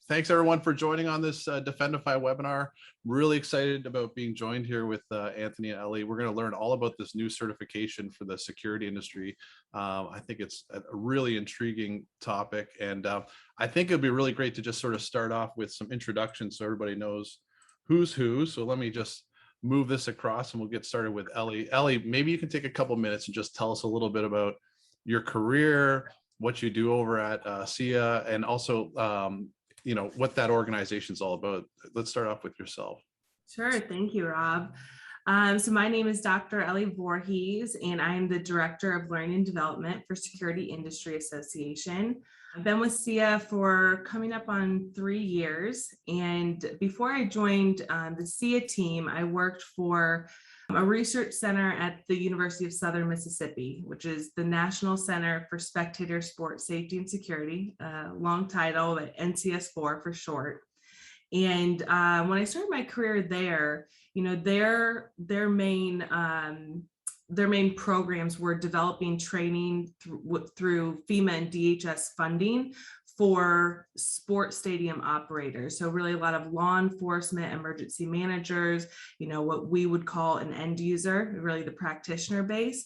Thanks everyone for joining on this Defendify webinar. Really excited about being joined here with Anthony and Ellie. We're going to learn all about this new certification for the security industry. I think it's a really intriguing topic, and I think it'd be really great to just sort of start off with some introductions so everybody knows who's who. So let me just move this across and we'll get started with Ellie. Ellie, maybe you can take a couple minutes and just tell us a little bit about your career, what you do over at SICC, and also what that organization is all about. Let's start off with yourself. Sure. Thank you, Rob. So my name is Dr. Ellie Voorhees, and I am the Director of Learning and Development for Security Industry Association. I've been with SICC for coming up on 3 years. And before I joined the SICC team, I worked for a research center at the University of Southern Mississippi, which is the National Center for Spectator Sport Safety and Security, long title, but NCS4 for short. And when I started my career there, their main programs were developing training through FEMA and DHS funding for sports stadium operators. So really a lot of law enforcement, emergency managers, what we would call an end user, really the practitioner base.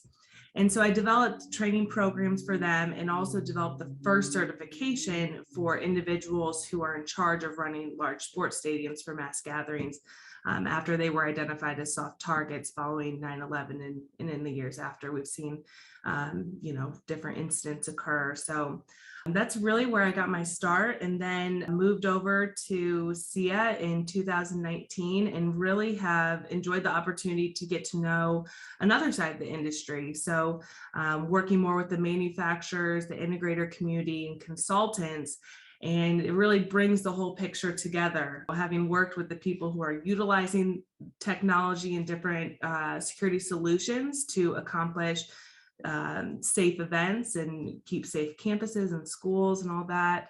And so I developed training programs for them and also developed the first certification for individuals who are in charge of running large sports stadiums for mass gatherings after they were identified as soft targets following 9/11 and in the years after. We've seen, different incidents occur. So that's really where I got my start, and then moved over to SICC in 2019 and really have enjoyed the opportunity to get to know another side of the industry. So working more with the manufacturers, the integrator community, and consultants. And it really brings the whole picture together. Having worked with the people who are utilizing technology and different security solutions to accomplish safe events and keep safe campuses and schools and all that,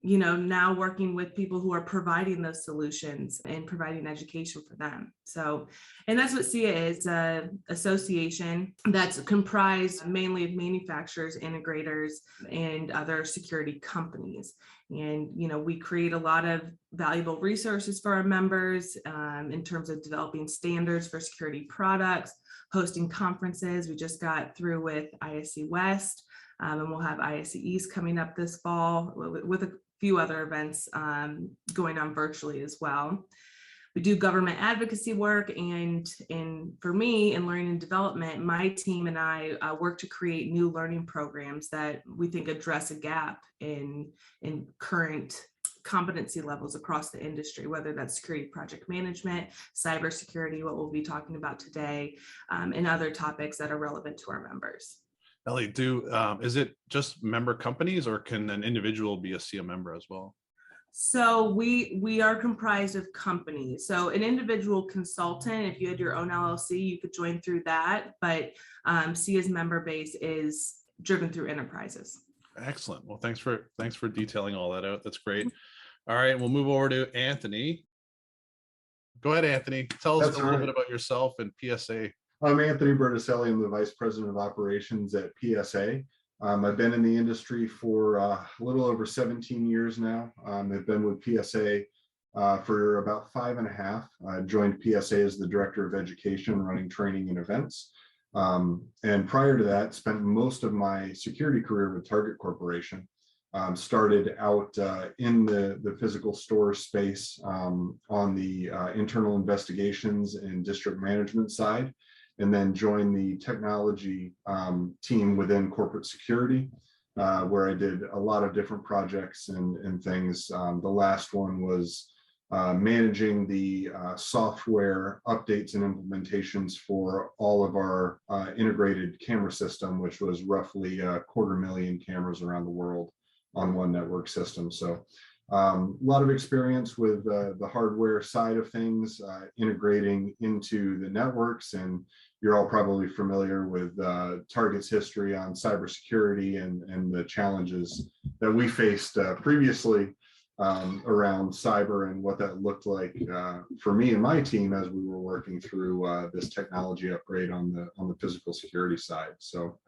now working with people who are providing those solutions and providing education for them. So, and that's what SICC is, an association that's comprised mainly of manufacturers, integrators, and other security companies. And, we create a lot of valuable resources for our members in terms of developing standards for security products, hosting conferences. We just got through with ISC West, and we'll have ISCEs coming up this fall with a few other events going on virtually as well. We do government advocacy work, and for me in learning and development, my team and I work to create new learning programs that we think address a gap in current competency levels across the industry, whether that's security project management, cybersecurity, what we'll be talking about today, and other topics that are relevant to our members. Ellie, is it just member companies, or can an individual be a SICC member as well? So we are comprised of companies. So an individual consultant, if you had your own LLC, you could join through that, but SICC's member base is driven through enterprises. Excellent. Well, thanks for detailing all that out. That's great. All right, we'll move over to Anthony. Go ahead, Anthony. Tell us a little bit about yourself and PSA. I'm Anthony Berticelli. I'm the Vice President of Operations at PSA. I've been in the industry for a little over 17 years now. I've been with PSA for about 5.5. I joined PSA as the Director of Education, running training and events. And prior to that, spent most of my security career with Target Corporation. Started out in the physical store space on the internal investigations and district management side, and then joined the technology team within corporate security, where I did a lot of different projects and things. The last one was managing the software updates and implementations for all of our integrated camera system, which was roughly 250,000 cameras around the world on one network system. So a lot of experience with the hardware side of things, integrating into the networks, and you're all probably familiar with Target's history on cybersecurity and the challenges that we faced previously around cyber and what that looked like for me and my team as we were working through this technology upgrade on the physical security side. So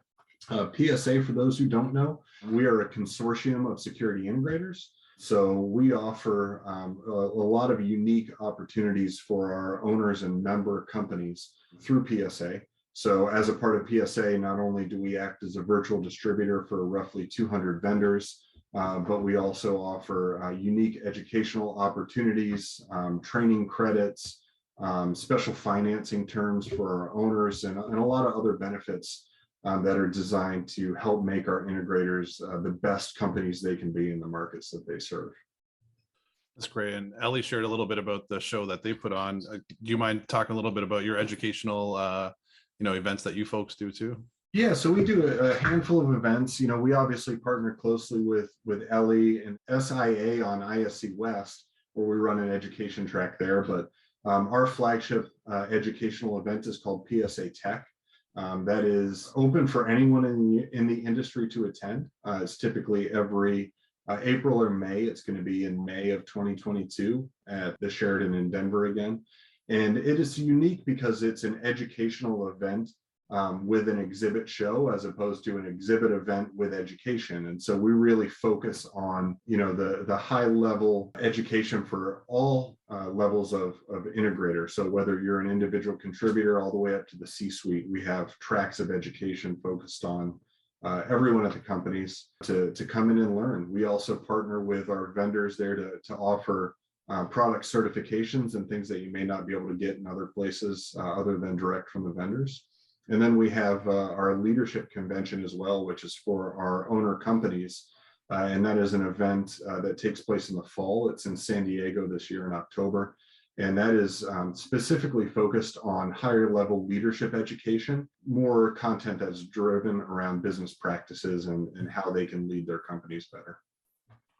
PSA, for those who don't know, we are a consortium of security integrators. So we offer a lot of unique opportunities for our owners and member companies through PSA. So as a part of PSA, not only do we act as a virtual distributor for roughly 200 vendors, but we also offer unique educational opportunities, training credits, special financing terms for our owners, and a lot of other benefits that are designed to help make our integrators the best companies they can be in the markets that they serve. That's great. And Ellie shared a little bit about the show that they put on. Do you mind talking a little bit about your educational, events that you folks do too? Yeah, so we do a handful of events. We obviously partner closely with Ellie and SIA on ISC West, where we run an education track there. But our flagship educational event is called PSA Tech. That is open for anyone in the industry to attend. It's typically every April or May. It's going to be in May of 2022 at the Sheraton in Denver again. And it is unique because it's an educational event with an exhibit show, as opposed to an exhibit event with education. And so we really focus on, the high level education for all levels of integrator. So whether you're an individual contributor all the way up to the C-suite, we have tracks of education focused on everyone at the companies to come in and learn. We also partner with our vendors there to offer product certifications and things that you may not be able to get in other places other than direct from the vendors. And then we have our leadership convention as well, which is for our owner companies. And that is an event that takes place in the fall. It's in San Diego this year in October. And that is specifically focused on higher level leadership education, more content that's driven around business practices and how they can lead their companies better.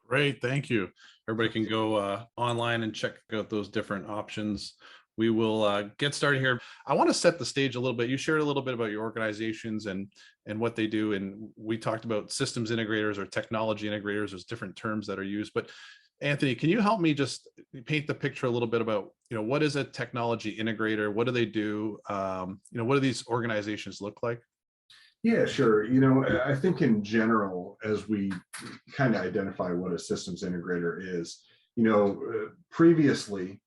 Great, thank you. Everybody can go online and check out those different options. We will get started here. I want to set the stage a little bit. You shared a little bit about your organizations and what they do. And we talked about systems integrators or technology integrators. There's different terms that are used. But Anthony, can you help me just paint the picture a little bit about, what is a technology integrator? What do they do? What do these organizations look like? Yeah, sure. I think in general, as we kind of identify what a systems integrator is, previously,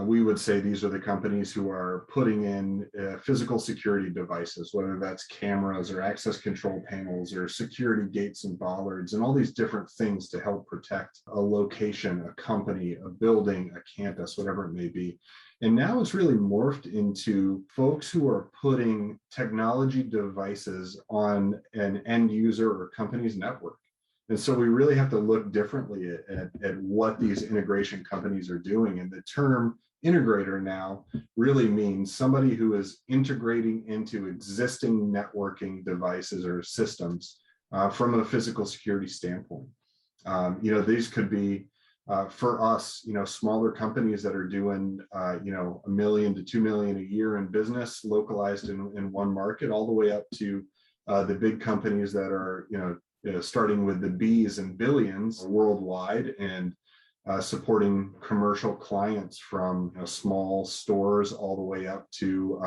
we would say these are the companies who are putting in physical security devices, whether that's cameras or access control panels or security gates and bollards and all these different things to help protect a location, a company, a building, a campus, whatever it may be. And now it's really morphed into folks who are putting technology devices on an end user or company's network. And so we really have to look differently at what these integration companies are doing. And the term integrator now really means somebody who is integrating into existing networking devices or systems from a physical security standpoint. These could be for us, smaller companies that are doing, $1 million to $2 million a year in business localized in one market, all the way up to the big companies that are, starting with the B's and billions worldwide and supporting commercial clients from small stores all the way up to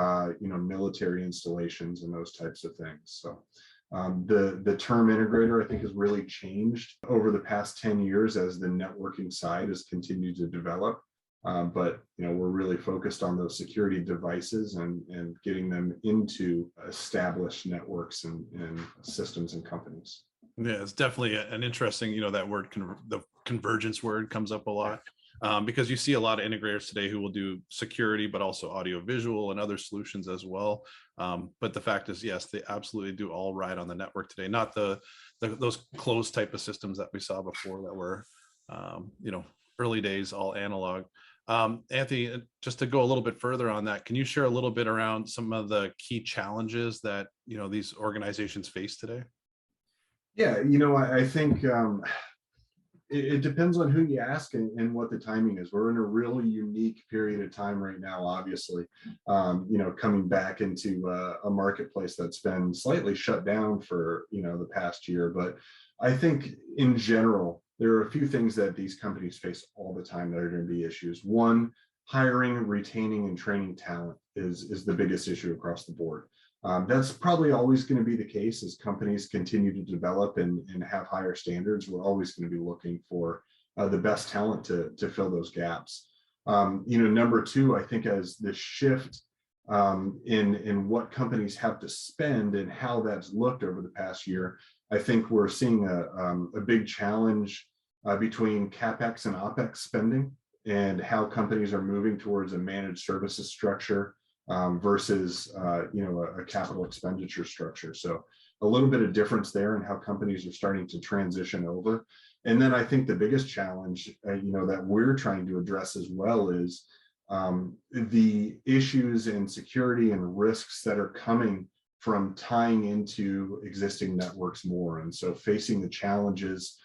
military installations and those types of things. So the term integrator, I think, has really changed over the past 10 years as the networking side has continued to develop. But we're really focused on those security devices and getting them into established networks and systems and companies. Yeah, it's definitely an interesting, that word, the convergence word comes up a lot because you see a lot of integrators today who will do security, but also audio visual and other solutions as well. But the fact is, yes, they absolutely do all ride on the network today, not those closed type of systems that we saw before that were, early days, all analog. Anthony, just to go a little bit further on that, can you share a little bit around some of the key challenges that, these organizations face today? Yeah, I think it depends on who you ask and what the timing is. We're in a really unique period of time right now, obviously, coming back into a marketplace that's been slightly shut down for, the past year. But I think in general, there are a few things that these companies face all the time that are going to be issues. One, hiring, retaining, and training talent is the biggest issue across the board. That's probably always going to be the case as companies continue to develop and have higher standards. We're always going to be looking for the best talent to fill those gaps. Number two, I think as the shift in what companies have to spend and how that's looked over the past year, I think we're seeing a big challenge between CapEx and OpEx spending, and how companies are moving towards a managed services structure versus a capital expenditure structure. So a little bit of difference there in how companies are starting to transition over. And then I think the biggest challenge that we're trying to address as well is the issues in security and risks that are coming from tying into existing networks more. And so facing the challenges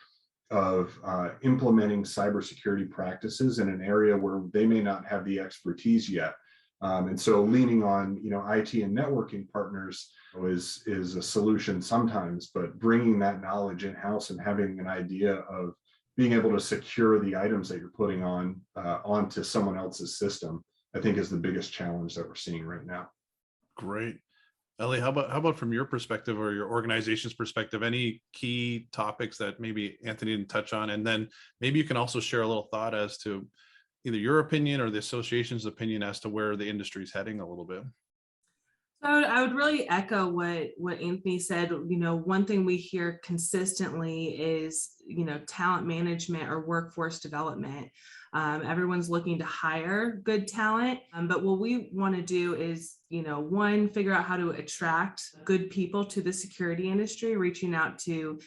of implementing cybersecurity practices in an area where they may not have the expertise yet. And so leaning on IT and networking partners is a solution sometimes, but bringing that knowledge in-house and having an idea of being able to secure the items that you're putting onto someone else's system, I think is the biggest challenge that we're seeing right now. Great. Ellie, how about from your perspective or your organization's perspective, any key topics that maybe Anthony didn't touch on? And then maybe you can also share a little thought as to either your opinion or the association's opinion as to where the industry is heading a little bit. So I would really echo what Anthony said. One thing we hear consistently is, talent management or workforce development. Everyone's looking to hire good talent, but what we want to do is, one, figure out how to attract good people to the security industry, reaching out to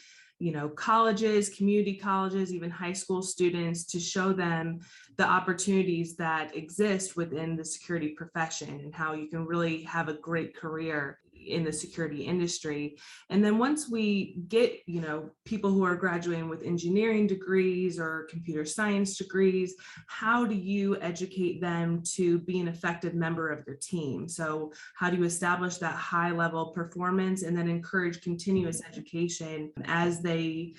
colleges, community colleges, even high school students, to show them the opportunities that exist within the security profession and how you can really have a great career in the security industry. And then once we get, people who are graduating with engineering degrees or computer science degrees, how do you educate them to be an effective member of your team? So how do you establish that high level performance and then encourage continuous education as they,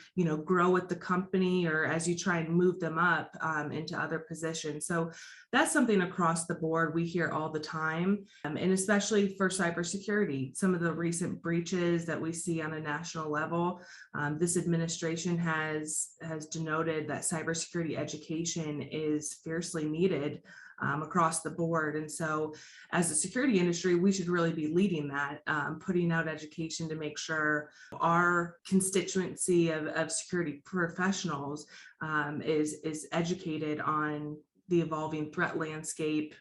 grow with the company, or as you try and move them up into other positions? So that's something across the board we hear all the time, and especially for cybersecurity. Some of the recent breaches that we see on a national level, this administration has denoted that cybersecurity education is fiercely needed across the board. And so as a security industry, we should really be leading that, putting out education to make sure our constituency of security professionals is educated on the evolving threat landscape,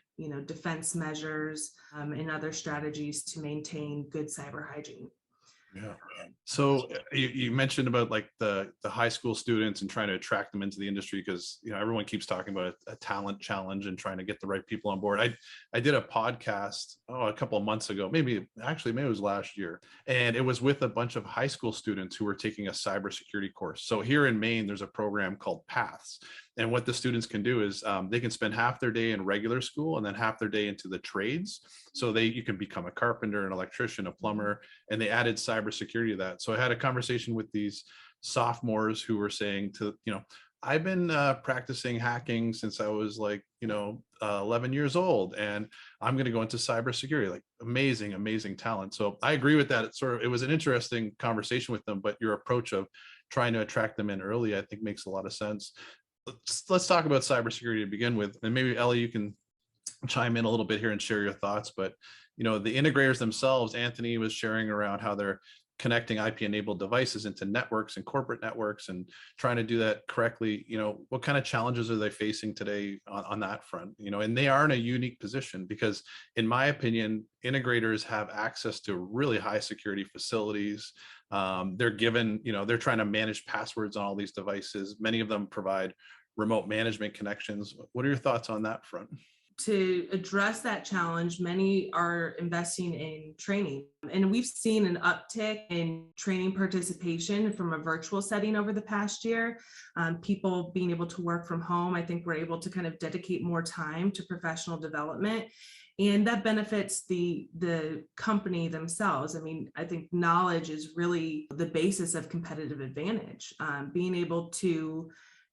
defense measures, and other strategies to maintain good cyber hygiene. Yeah. So you mentioned about like the high school students and trying to attract them into the industry, because everyone keeps talking about a talent challenge and trying to get the right people on board. I did a podcast a couple of months ago, maybe it was last year, and it was with a bunch of high school students who were taking a cybersecurity course. So here in Maine, there's a program called Paths. And what the students can do is they can spend half their day in regular school and then half their day into the trades. So you can become a carpenter, an electrician, a plumber, and they added cybersecurity to that. So I had a conversation with these sophomores who were saying I've been practicing hacking since I was 11 years old, and I'm going to go into cybersecurity. Like amazing talent. So I agree with that. It was an interesting conversation with them, but your approach of trying to attract them in early, I think, makes a lot of sense. Let's talk about cybersecurity to begin with, and maybe Ellie, you can chime in a little bit here and share your thoughts. But the integrators themselves, Anthony was sharing around how they're connecting IP-enabled devices into networks and corporate networks and trying to do that correctly. What kind of challenges are they facing today on that front? And they are in a unique position because, in my opinion, integrators have access to really high security facilities. They're given, they're trying to manage passwords on all these devices. Many of them provide remote management connections. What are your thoughts on that front? To address that challenge, many are investing in training, and we've seen an uptick in training participation from a virtual setting over the past year. People being able to work from home, I think we're able to kind of dedicate more time to professional development, and that benefits the company themselves. I think knowledge is really the basis of competitive advantage. Being able to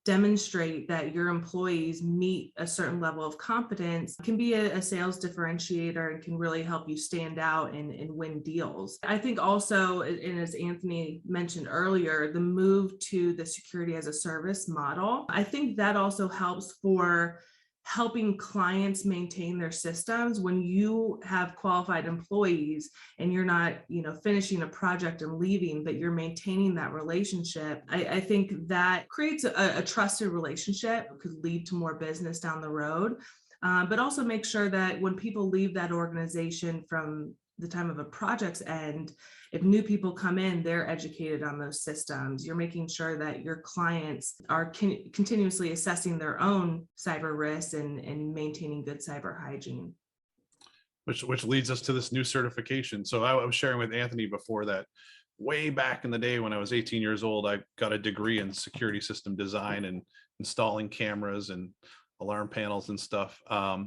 demonstrate that your employees meet a certain level of competence can be a sales differentiator and can really help you stand out and win deals. I think also, and as Anthony mentioned earlier, the move to the security as a service model, I think that also helps for helping clients maintain their systems. When you have qualified employees and you're not, finishing a project and leaving, but you're maintaining that relationship, I think that creates a trusted relationship, could lead to more business down the road, but also make sure that when people leave that organization from the time of a project's end, if new people come in, they're educated on those systems. You're making sure that your clients are continuously assessing their own cyber risks and maintaining good cyber hygiene. Which leads us to this new certification. So I was sharing with Anthony before that way back in the day when I was 18 years old, I got a degree in security system design and installing cameras and alarm panels and stuff.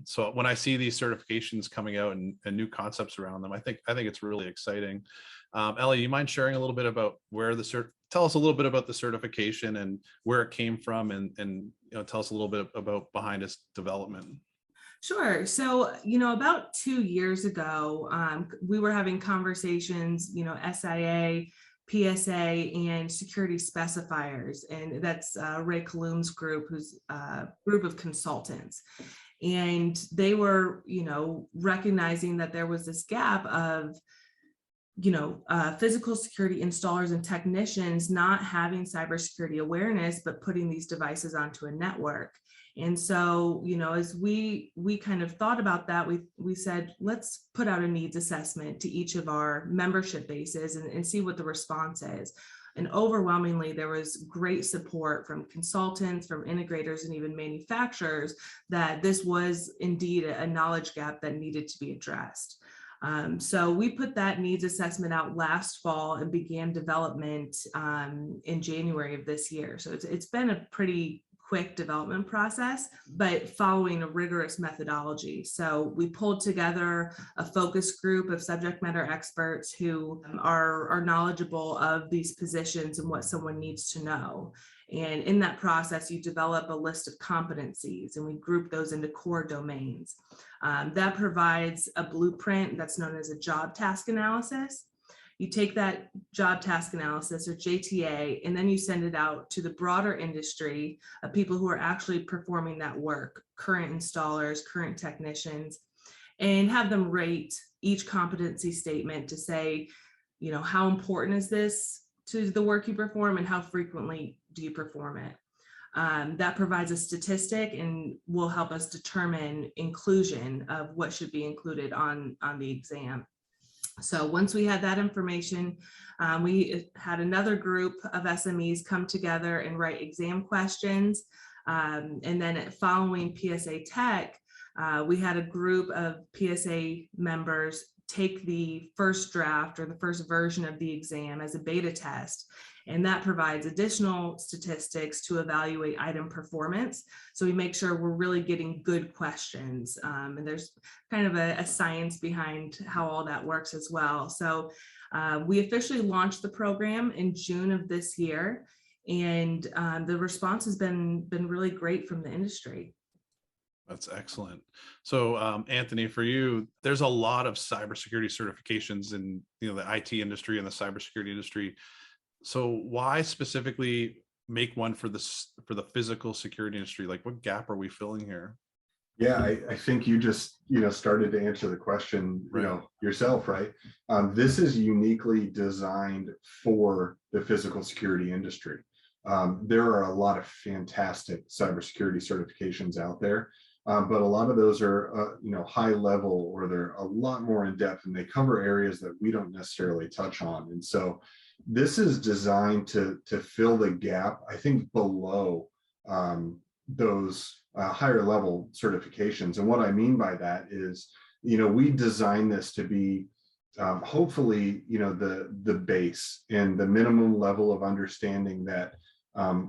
So when I see these certifications coming out and new concepts around them, I think it's really exciting. Ellie, you mind sharing a little bit about where tell us a little bit about the certification and where it came from, and tell us a little bit about behind its development. Sure. So, about 2 years ago, we were having conversations, SIA, PSA, and security specifiers. And that's Ray Kalum's group, who's a group of consultants. And they were, recognizing that there was this gap of, physical security installers and technicians not having cybersecurity awareness, but putting these devices onto a network. And so, as we kind of thought about that, we said, let's put out a needs assessment to each of our membership bases and see what the response is. And overwhelmingly, there was great support from consultants, from integrators, and even manufacturers that this was indeed a knowledge gap that needed to be addressed. So we put that needs assessment out last fall and began development in January of this year. So it's been a pretty quick development process, but following a rigorous methodology. So we pulled together a focus group of subject matter experts who are knowledgeable of these positions and what someone needs to know. And in that process, you develop a list of competencies, and we group those into core domains. That provides a blueprint that's known as a job task analysis. You take that job task analysis, or JTA, and then you send it out to the broader industry of people who are actually performing that work, current installers, current technicians, and have them rate each competency statement to say, how important is this to the work you perform and how frequently do you perform it? That provides a statistic and will help us determine inclusion of what should be included on the exam. So once we had that information, we had another group of SMEs come together and write exam questions. And then following PSA Tech, we had a group of PSA members take the first draft or the first version of the exam as a beta test. And that provides additional statistics to evaluate item performance. So we make sure we're really getting good questions. And there's kind of a science behind how all that works as well. So we officially launched the program in June of this year. And the response has been really great from the industry. That's excellent. So Anthony, for you, there's a lot of cybersecurity certifications in the IT industry and the cybersecurity industry. So why specifically make one for the physical security industry? Like, what gap are we filling here? Yeah, I think you just started to answer the question yourself, right? This is uniquely designed for the physical security industry. There are a lot of fantastic cybersecurity certifications out there, but a lot of those are high level, or they're a lot more in depth, and they cover areas that we don't necessarily touch on. And so this is designed to fill the gap, I think, below those higher level certifications. And what I mean by that is, we designed this to be hopefully, the base and the minimum level of understanding that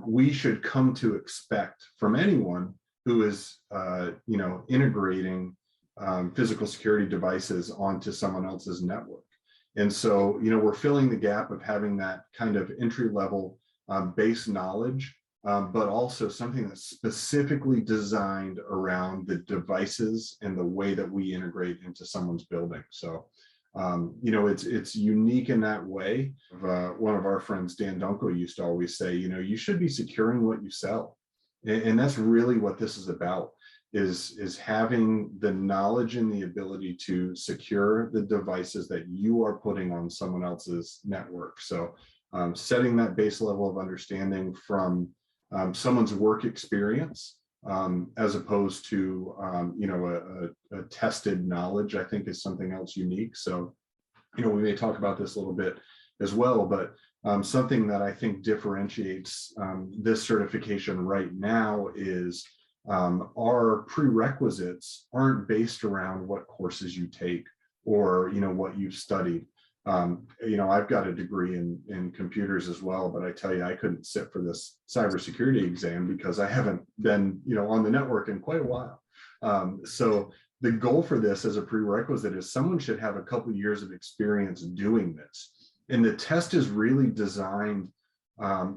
we should come to expect from anyone who is, integrating physical security devices onto someone else's network. And so, we're filling the gap of having that kind of entry level base knowledge but also something that's specifically designed around the devices and the way that we integrate into someone's building. So, it's unique in that way. One of our friends, Dan Dunkel, used to always say, you should be securing what you sell. And that's really what this is about, is having the knowledge and the ability to secure the devices that you are putting on someone else's network. So setting that base level of understanding from someone's work experience, as opposed to a tested knowledge, I think is something else unique. So, we may talk about this a little bit as well, but something that I think differentiates this certification right now is our prerequisites aren't based around what courses you take or what you've studied. I've got a degree in computers as well, but I tell you, I couldn't sit for this cybersecurity exam because I haven't been on the network in quite a while. So the goal for this as a prerequisite is someone should have a couple of years of experience doing this. And the test is really designed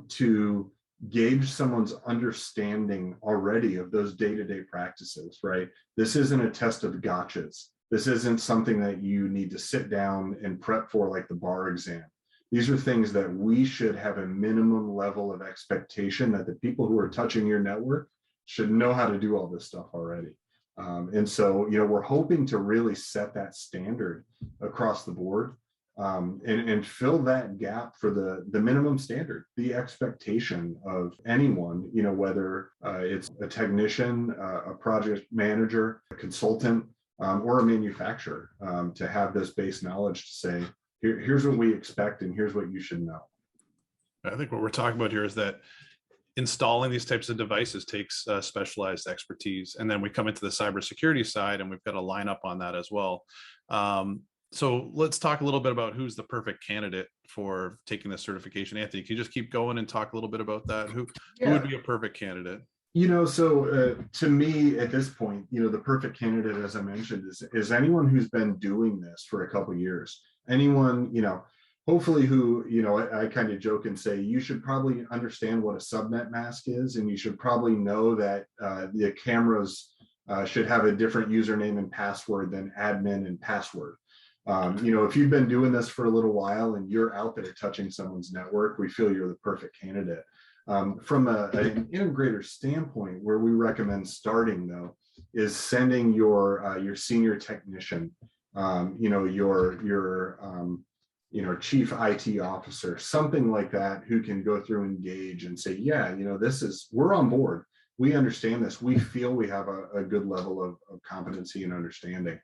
to gauge someone's understanding already of those day-to-day practices, right? This isn't a test of gotchas. This isn't something that you need to sit down and prep for like the bar exam. These are things that we should have a minimum level of expectation that the people who are touching your network should know how to do all this stuff already. And so, we're hoping to really set that standard across the board, and fill that gap for the minimum standard, the expectation of anyone, whether it's a technician, a project manager, a consultant, or a manufacturer, to have this base knowledge to say, here's what we expect and here's what you should know. I think what we're talking about here is that installing these types of devices takes specialized expertise. And then we come into the cybersecurity side and we've got a lineup on that as well. So let's talk a little bit about who's the perfect candidate for taking this certification. Anthony, can you just keep going and talk a little bit about that? Who would be a perfect candidate? So to me at this point, the perfect candidate, as I mentioned, is anyone who's been doing this for a couple of years. Anyone, hopefully who, I kind of joke and say, you should probably understand what a subnet mask is, and you should probably know that the cameras should have a different username and password than admin and password. If you've been doing this for a little while and you're out there touching someone's network, we feel you're the perfect candidate. From an integrator standpoint, where we recommend starting though, is sending your senior technician, your chief IT officer, something like that, who can go through and engage and say, yeah, we're on board. We understand this. We feel we have a good level of competency and understanding.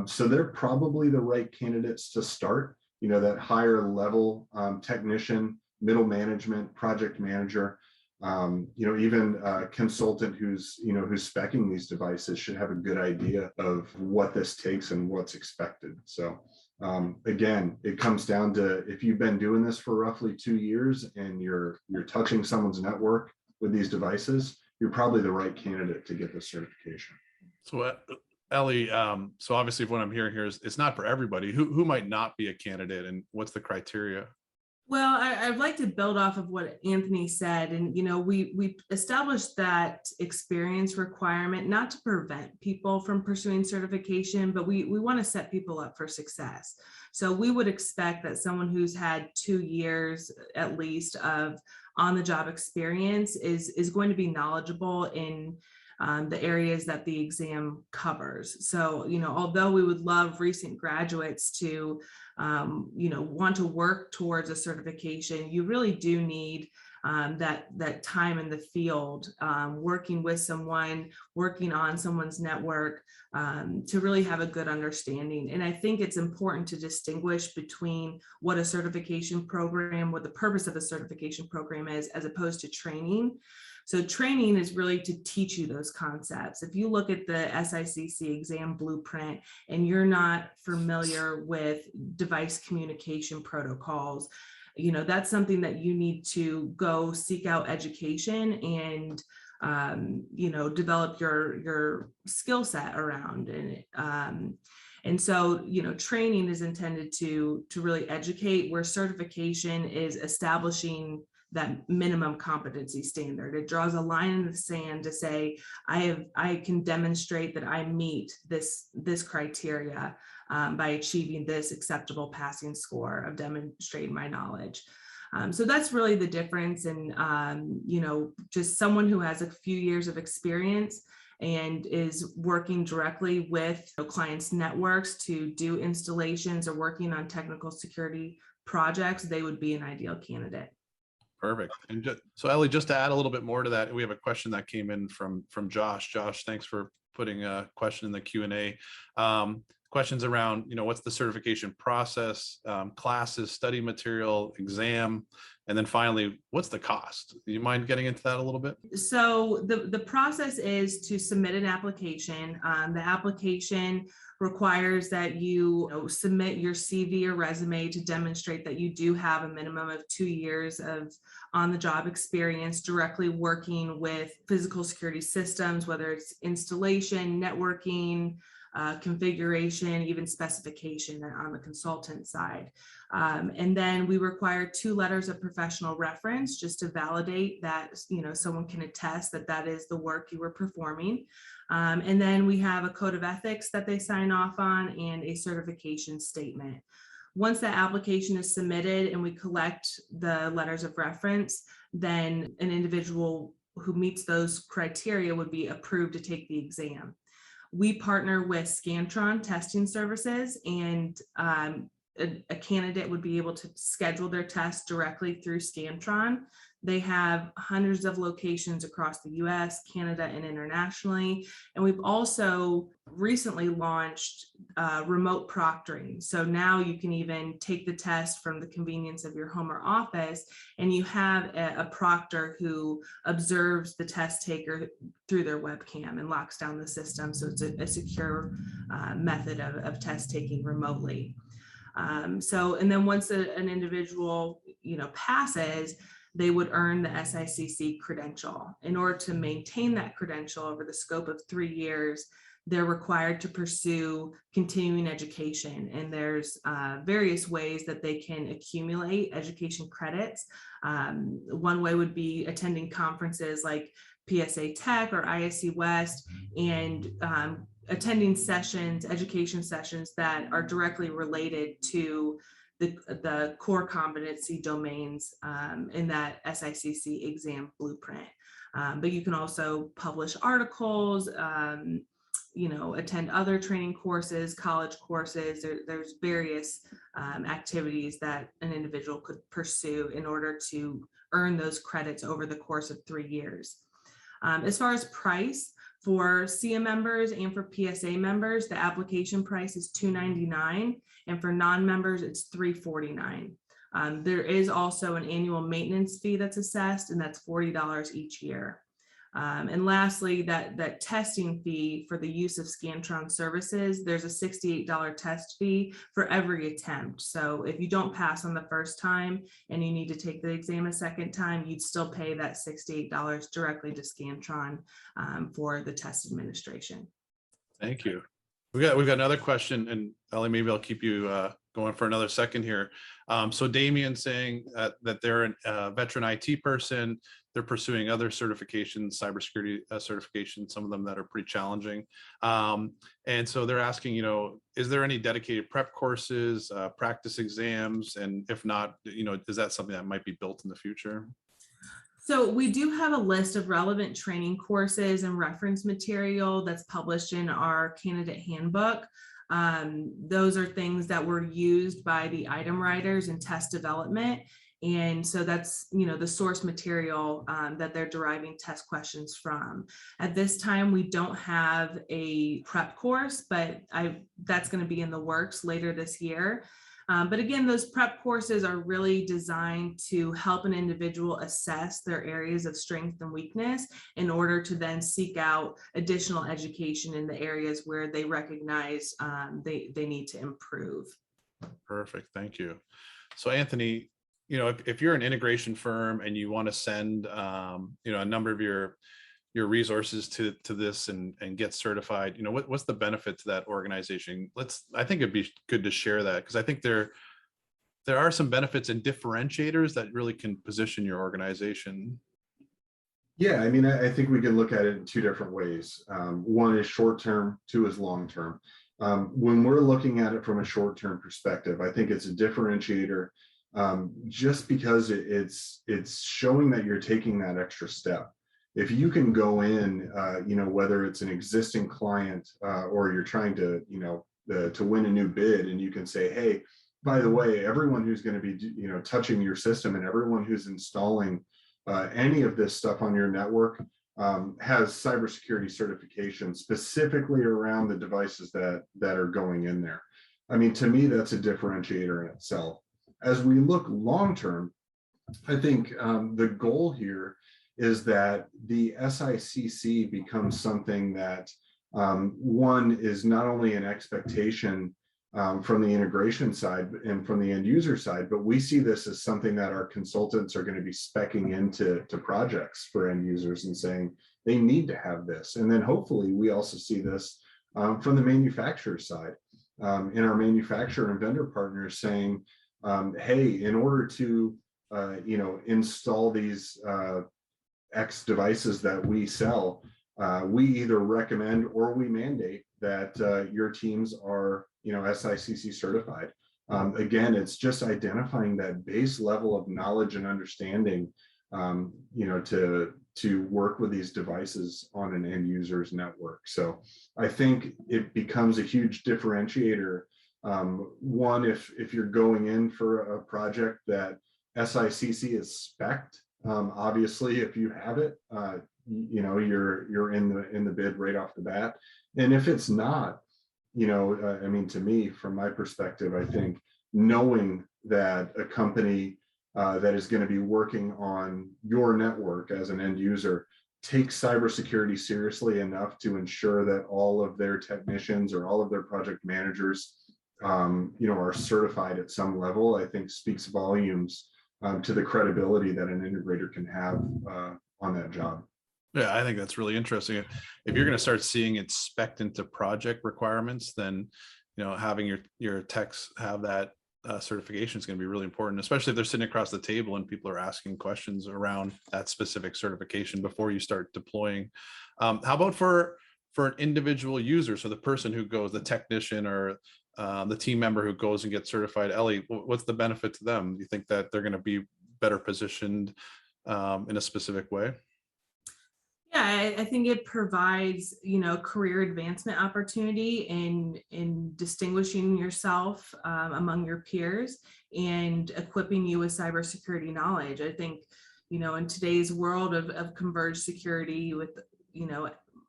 So they're probably the right candidates to start, that higher level technician, middle management, project manager, even a consultant who's speccing these devices should have a good idea of what this takes and what's expected. So again, it comes down to, if you've been doing this for roughly 2 years and you're touching someone's network with these devices, you're probably the right candidate to get this certification. So Ellie, so obviously what I'm hearing here is it's not for everybody. Who might not be a candidate, and what's the criteria? Well, I'd like to build off of what Anthony said. And, we established that experience requirement, not to prevent people from pursuing certification, but we want to set people up for success. So we would expect that someone who's had 2 years at least of on-the-job experience is going to be knowledgeable in the areas that the exam covers. So, although we would love recent graduates to, want to work towards a certification, you really do need that time in the field, working with someone, working on someone's network, to really have a good understanding. And I think it's important to distinguish between what a certification program, what the purpose of a certification program is, as opposed to training. So training is really to teach you those concepts. If you look at the SICC exam blueprint and you're not familiar with device communication protocols, that's something that you need to go seek out education and, develop your skill set around. And so, training is intended to really educate, where certification is establishing that minimum competency standard. It draws a line in the sand to say, I can demonstrate that I meet this criteria by achieving this acceptable passing score of demonstrating my knowledge. So that's really the difference. And, just someone who has a few years of experience and is working directly with clients' networks to do installations or working on technical security projects, they would be an ideal candidate. Perfect. And so Ellie, just to add a little bit more to that, we have a question that came in from Josh. Josh, thanks for putting a question in the Q&A. Questions around, what's the certification process, classes, study material, exam, and then finally, what's the cost? Do you mind getting into that a little bit? So the process is to submit an application. The application requires that you submit your CV or resume to demonstrate that you do have a minimum of 2 years of on-the-job experience directly working with physical security systems, whether it's installation, networking, configuration, even specification on the consultant side. And then we require 2 letters of professional reference just to validate that, someone can attest that that is the work you were performing. And then we have a code of ethics that they sign off on and a certification statement. Once that application is submitted and we collect the letters of reference, then an individual who meets those criteria would be approved to take the exam. We partner with Scantron testing services, and a candidate would be able to schedule their test directly through Scantron. They have hundreds of locations across the US, Canada, and internationally. And we've also recently launched remote proctoring. So now you can even take the test from the convenience of your home or office, and you have a proctor who observes the test taker through their webcam and locks down the system. So it's a secure method of test taking remotely. And then once an individual, passes, they would earn the SICC credential. In order to maintain that credential over the scope of 3 years, they're required to pursue continuing education. And there's various ways that they can accumulate education credits. One way would be attending conferences like PSA Tech or ISC West, and attending education sessions that are directly related to the core competency domains in that SICC exam blueprint. But you can also publish articles, attend other training courses, college courses. There's various activities that an individual could pursue in order to earn those credits over the course of 3 years. As far as price, for SIA members and for PSA members, the application price is $299, and for non-members, it's $349. There is also an annual maintenance fee that's assessed, and that's $40 each year. And lastly, that testing fee for the use of Scantron services, there's a $68 test fee for every attempt. So if you don't pass on the first time and you need to take the exam a second time, you'd still pay that $68 directly to Scantron for the test administration. Thank you. We've got another question, and Ellie, maybe I'll keep you going for another second here. So Damien saying that they're a veteran IT person, they're pursuing other certifications, cybersecurity certifications, some of them that are pretty challenging. And so they're asking, is there any dedicated prep courses, practice exams? And if not, is that something that might be built in the future? So we do have a list of relevant training courses and reference material that's published in our candidate handbook. Those are things that were used by the item writers in test development. And so that's, the source material that they're deriving test questions from. At this time, we don't have a prep course, but that's going to be in the works later this year. But again, those prep courses are really designed to help an individual assess their areas of strength and weakness in order to then seek out additional education in the areas where they recognize they need to improve. Perfect. Thank you. So Anthony, if you're an integration firm and you want to send, a number of your resources to this and get certified, what's the benefit to that organization? I think it'd be good to share that, because I think there are some benefits and differentiators that really can position your organization. Yeah, I mean, I think we can look at it in two different ways. One is short term, two is long term. When we're looking at it from a short term perspective, I think it's a differentiator just because it's showing that you're taking that extra step. If you can go in, whether it's an existing client or you're trying to, to win a new bid, and you can say, hey, by the way, everyone who's going to be, touching your system and everyone who's installing any of this stuff on your network has cybersecurity certification specifically around the devices that are going in there. I mean, to me, that's a differentiator in itself. As we look long term, I think the goal here is that the SICC becomes something that one is not only an expectation from the integration side and from the end user side, but we see this as something that our consultants are going to be speccing into projects for end users and saying they need to have this. And then hopefully we also see this from the manufacturer side in our manufacturer and vendor partners saying, hey, in order to install these X devices that we sell, we either recommend or we mandate that your teams are SICC certified. Again, it's just identifying that base level of knowledge and understanding, to work with these devices on an end user's network. So I think it becomes a huge differentiator. One, if you're going in for a project that SICC is spec'd, obviously, if you have it, you're in the bid right off the bat. And if it's not, I mean, to me, from my perspective, I think knowing that a company that is going to be working on your network as an end user takes cybersecurity seriously enough to ensure that all of their technicians or all of their project managers, are certified at some level, I think speaks volumes to the credibility that an integrator can have on that job. Yeah, I think that's really interesting. If you're going to start seeing it spec'd into project requirements, then having your techs have that certification is going to be really important, especially if they're sitting across the table and people are asking questions around that specific certification before you start deploying. How about for an individual user? So the person who goes, the technician or the team member who goes and gets certified, Ellie, what's the benefit to them? Do you think that they're going to be better positioned in a specific way? Yeah, I think it provides, career advancement opportunity in distinguishing yourself among your peers and equipping you with cybersecurity knowledge. I think, in today's world of converged security with,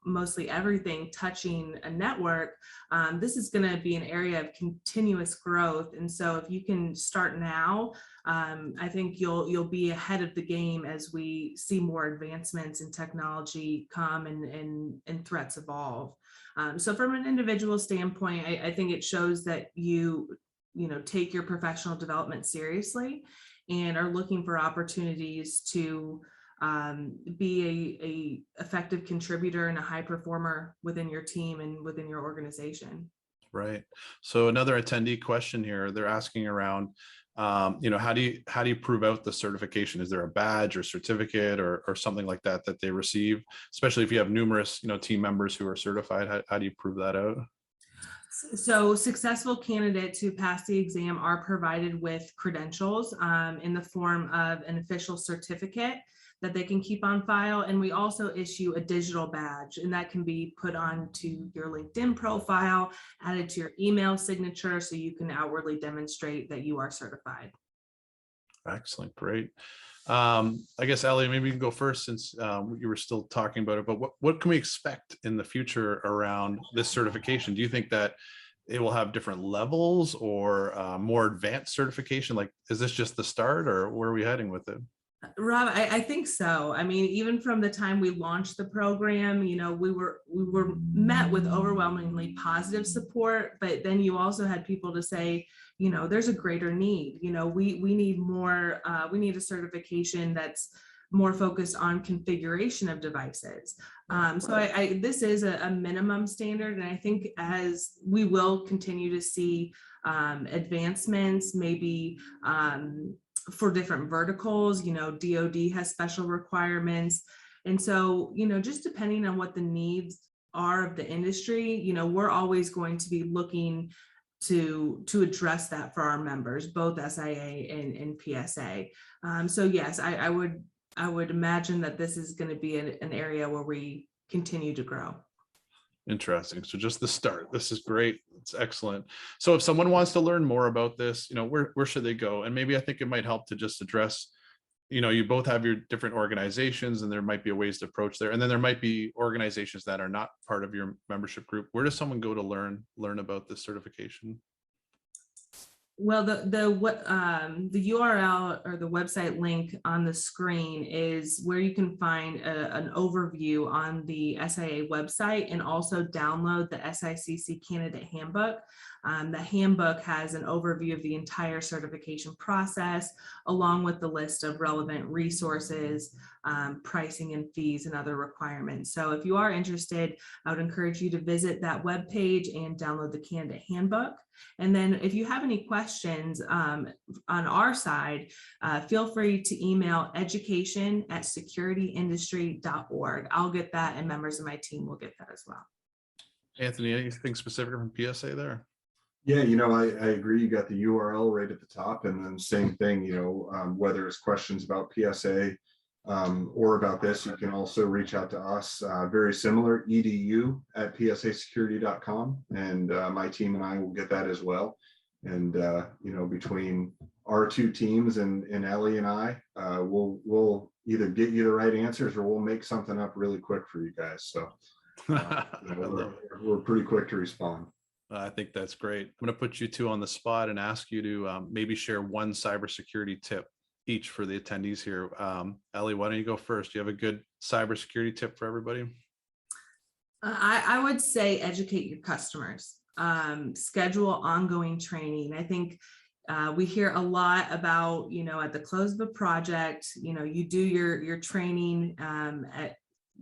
mostly everything touching a network, this is going to be an area of continuous growth. And so if you can start now, I think you'll be ahead of the game as we see more advancements in technology come and threats evolve. So from an individual standpoint, I think it shows that you take your professional development seriously and are looking for opportunities to be a effective contributor and a high performer within your team and within your organization. Right. So another attendee question here, they're asking around, how do you prove out the certification? Is there a badge or certificate or something like that they receive, especially if you have numerous, team members who are certified? How do you prove that out? So successful candidates who pass the exam are provided with credentials in the form of an official certificate that they can keep on file. And we also issue a digital badge, and that can be put onto your LinkedIn profile, added to your email signature, so you can outwardly demonstrate that you are certified. Excellent. Great. I guess, Ellie, maybe you can go first since you were still talking about it, but what can we expect in the future around this certification? Do you think that it will have different levels or more advanced certification? Like, is this just the start, or where are we heading with it? Rob, I think so. I mean, even from the time we launched the program, we were met with overwhelmingly positive support, but then you also had people to say, there's a greater need. We need more, we need a certification that's more focused on configuration of devices. So this is a minimum standard, and I think as we will continue to see advancements, maybe for different verticals, DoD has special requirements. And so, just depending on what the needs are of the industry, we're always going to be looking to address that for our members, both SIA and PSA. So yes, I would imagine that this is going to be an area where we continue to grow. Interesting. So just the start. This is great. It's excellent. So if someone wants to learn more about this, where should they go? And maybe I think it might help to just address, you both have your different organizations, and there might be ways to approach there. And then there might be organizations that are not part of your membership group. Where does someone go to learn about this certification? Well, the URL or the website link on the screen is where you can find an overview on the SIA website, and also download the SICC Candidate Handbook. The handbook has an overview of the entire certification process, along with the list of relevant resources, pricing and fees, and other requirements. So if you are interested, I would encourage you to visit that webpage and download the Candidate Handbook. And then if you have any questions on our side, feel free to email education@securityindustry.org. I'll get that, and members of my team will get that as well. Anthony, anything specific from PSA there? Yeah, I agree. You got the URL right at the top, and then same thing, whether it's questions about PSA or about this, you can also reach out to us. Very similar, edu@psasecurity.com, and my team and I will get that as well. And between our two teams and Ellie and I, we'll either get you the right answers, or we'll make something up really quick for you guys. So we're pretty quick to respond. I think that's great. I'm going to put you two on the spot and ask you to maybe share one cybersecurity tip each for the attendees here. Ellie, why don't you go first? Do you have a good cybersecurity tip for everybody? I would say educate your customers, schedule ongoing training. I think we hear a lot about, at the close of a project, you do your training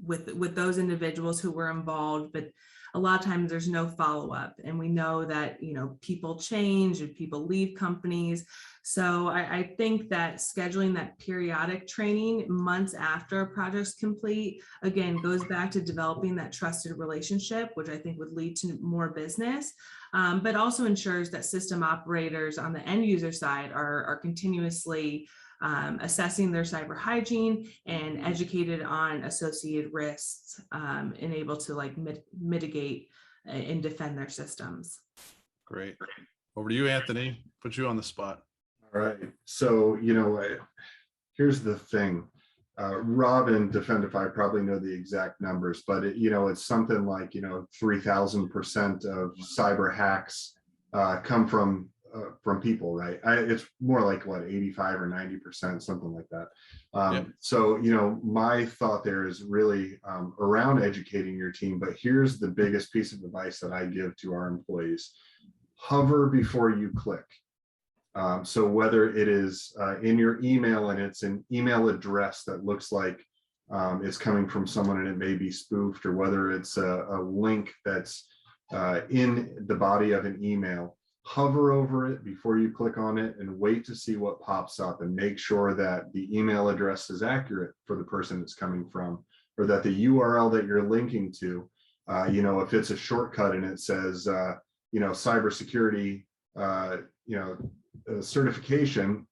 with those individuals who were involved, but a lot of times there's no follow-up, and we know that people change and people leave companies. So I think that scheduling that periodic training months after a project's complete, again, goes back to developing that trusted relationship, which I think would lead to more business, but also ensures that system operators on the end user side are continuously assessing their cyber hygiene and educated on associated risks, and able to mitigate and defend their systems. Great. Over to you, Anthony. Put you on the spot. All right. So, here's the thing. Rob and Defendify probably know the exact numbers, but it's something like 3,000% of cyber hacks come from people, right? It's more like 85 or 90%, something like that. So my thought there is really around educating your team, but here's the biggest piece of advice that I give to our employees: hover before you click. So whether it is in your email and it's an email address that looks like it's coming from someone and it may be spoofed, or whether it's a link that's in the body of an email, hover over it before you click on it and wait to see what pops up, and make sure that the email address is accurate for the person it's coming from, or that the URL that you're linking to, if it's a shortcut and it says, cybersecurity, certification,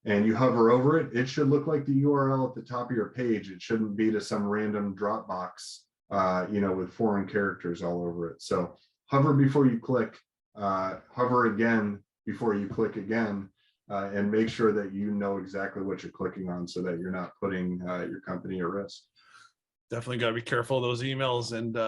and you hover over it, it should look like the URL at the top of your page. It shouldn't be to some random Dropbox, with foreign characters all over it. So hover before you click, hover again before you click again, and make sure that you know exactly what you're clicking on, so that you're not putting your company at risk. Definitely got to be careful of those emails, and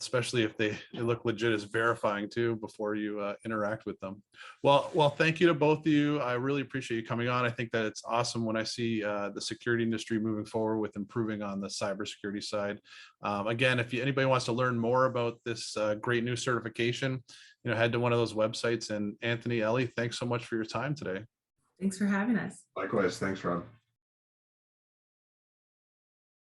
especially if they look legit, as verifying too before you interact with them. Well, thank you to both of you. I really appreciate you coming on. I think that it's awesome when I see the security industry moving forward with improving on the cybersecurity side. Again, if anybody wants to learn more about this great new certification, head to one of those websites. And Anthony, Ellie, thanks so much for your time today. Thanks for having us. Likewise. Thanks, Rob.